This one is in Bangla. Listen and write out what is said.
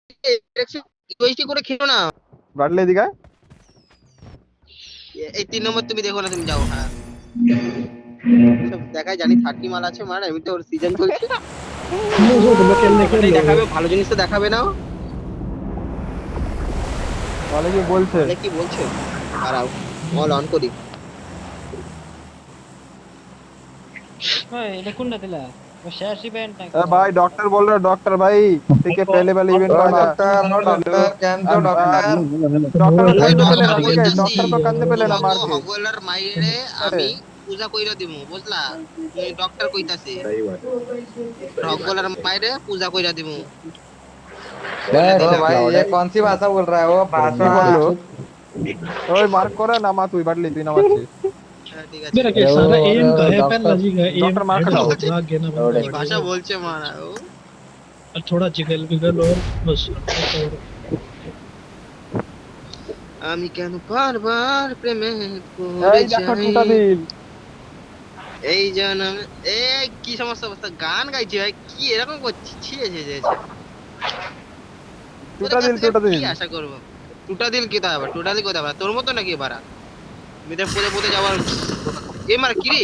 ইউএসডি করে খেলো না। বাটলে এদিকে এই 3 নম্বর তুমি দেখো না, তুমি যাও। হ্যাঁ, সব দেখায় জানি 30 মাল আছে মার, এমনিতে ওর সিজন চলছে। Muso dulu kelle ওটাই kello. দেখাবে, ভালো জিনিস তো দেখাবে না। বলে কি বলছে? বলে কি বলছে, দাঁড়াও অল অন করি। ओए ये कुंडा दिला वो शेष इवेंट ना अरे भाई डॉक्टर बोल रहा है, डॉक्टर भाई ठीक है पहले वाले इवेंट ओ में आ जा। डॉक्टर कैंसो डॉक्टर डॉक्टर को ওই कंधे पे ডক্টর लेना ठीक है, কইতাছি डॉक्टर को कंधे पे लेना मार তোমাকে के। হগলার মাইরে अरे আমি পূজা কইরা দিমু, বুঝলা? তুমি ডক্টর কইতাছি হগলার মাইরে পূজা কইরা দিমু, বলে ओ দিলাম। भाई ये कौन सी भाषा बोल रहा है वो কি भाषा বললো? ওই মার্ক করে নামা, তুই বাটলি তুই নামাচ্ছিস। হ্যাঁ, ঠিক আছে। Mira que sana aim ka hai doctor pehla ji ka aim doctor मार head खाओ। से भाग गया ना কি ভাষা বলছে মারা ও। और थोड़ा जिगल विगल और बस और আমি কেন বারবার প্রেমে পড়ে এই দেখো টুটা যাই, দিল। এই জনম। এ কি সমস্যা, অবস্থা গান গাইছি ভাই, কি এরকম করছিস? ছিয়ে ছিয়ে টুটা দিল টুটা কি দিল। আশা করবো? টুটা দিল কি তা আবার? টুটা দিল কোথায় আবার? তোর মতো নাকি এবার? মেয়েদের পদে পদে যাওয়ার এ মার কি রে?